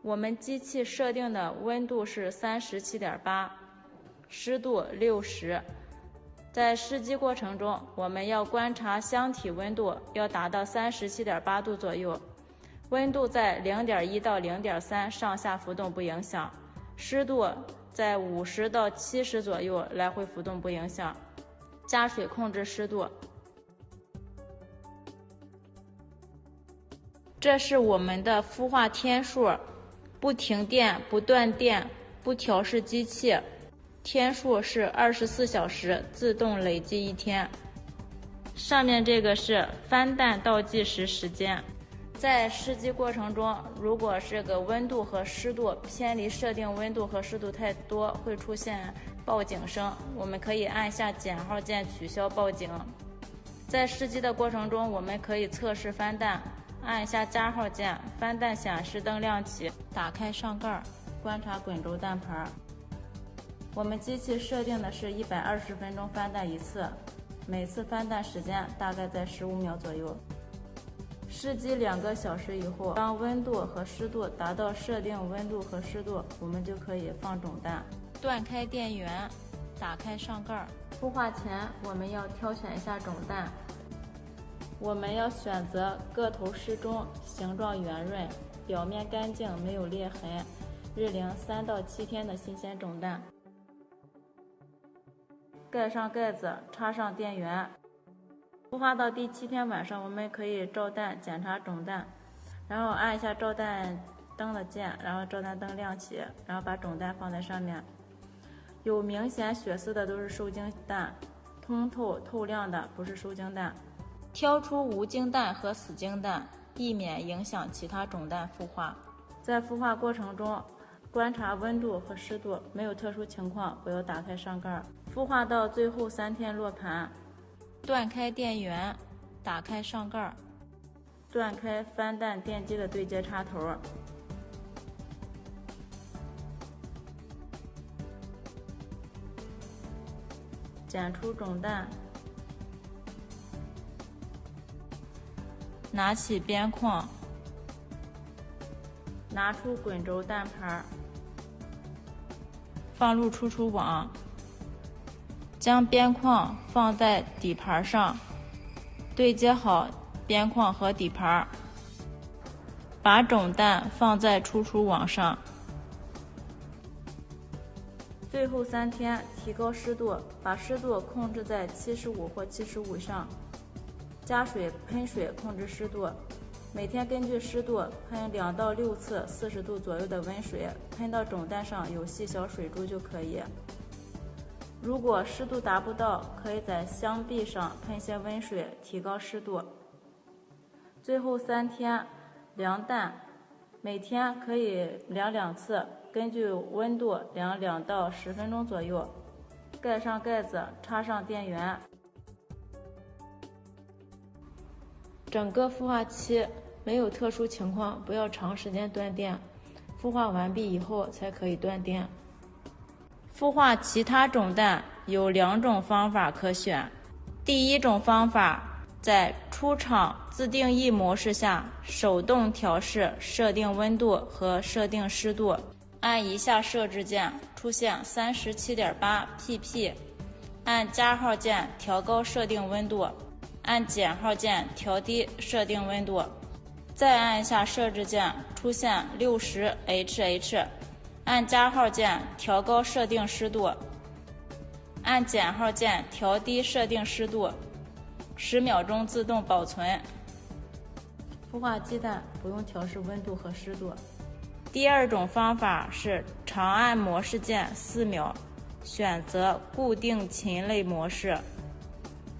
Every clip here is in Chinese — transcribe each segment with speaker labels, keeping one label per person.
Speaker 1: 我们机器设定的温度是37.8，湿度60。在试机过程中，我们要观察箱体温度要达到37.8度左右，温度在0.1到0.3上下浮动不影响，湿度在50到70左右来回浮动不影响。加水控制湿度。这是我们的孵化天数，不停电、不断电、不调试机器，天数是24小时，自动累计一天。上面这个是翻蛋倒计时时间。在试机过程中，如果这个温度和湿度偏离设定温度和湿度太多，会出现报警声，我们可以按下减号键取消报警。在试机的过程中，我们可以测试翻蛋，按下加号键，翻蛋显示灯亮起，打开上盖，观察滚轴蛋盘。我们机器设定的是120分钟翻蛋一次，每次翻蛋时间大概在15秒左右。试机2个小时以后，当温度和湿度达到设定温度和湿度，我们就可以放种蛋。断开电源，打开上盖。孵化前，我们要挑选一下种蛋。我们要选择个头适中、形状圆润、表面干净没有裂痕、日龄3到7天的新鲜种蛋。盖上盖子，插上电源。孵化到第7天晚上，我们可以照蛋检查种蛋，然后按一下照蛋灯的键，然后照蛋灯亮起，然后把种蛋放在上面。有明显血丝的都是受精蛋，通透透亮的不是受精蛋。挑出无精蛋和死精蛋，避免影响其他种蛋孵化。在孵化过程中，观察温度和湿度，没有特殊情况不要打开上盖。孵化到最后3天落盘。断开电源，打开上盖，断开翻蛋电机的对接插头，剪出种蛋，拿起边框，拿出滚轴蛋盘，放入输出网，将边框放在底盘上，对接好边框和底盘，把种蛋放在输出网上。最后3天提高湿度，把湿度控制在75或75以上，加水喷水控制湿度，每天根据湿度喷2到6次40度左右的温水，喷到种蛋上有细小水珠就可以。如果湿度达不到，可以在箱壁上喷些温水，提高湿度。最后3天量蛋，每天可以量2次，根据温度量2到10分钟左右。盖上盖子，插上电源。整个孵化期没有特殊情况，不要长时间断电，孵化完毕以后才可以断电。孵化其他种蛋有2种方法可选。第一种方法，在出厂自定义模式下手动调试设定温度和设定湿度，按以下设置键出现37.8 pp， 按加号键调高设定温度，按减号键调低设定温度，再按下设置键出现60 Hh，按加号键调高设定湿度，按减号键调低设定湿度，10秒钟自动保存。孵化鸡蛋不用调试温度和湿度。第二种方法是长按模式键4秒，选择固定禽类模式。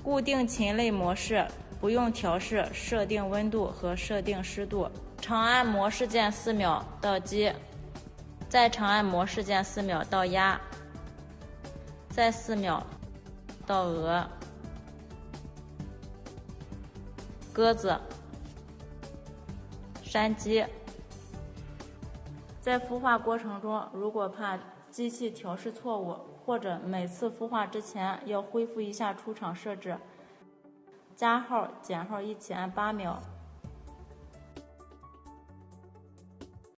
Speaker 1: 固定禽类模式不用调试设定温度和设定湿度。长按模式键4秒到鸡，再长按模式键4秒到鸭，再4秒到鹅、鸽子、山鸡。在孵化过程中，如果怕机器调试错误，或者每次孵化之前要恢复一下出厂设置，加号、减号一起按8秒。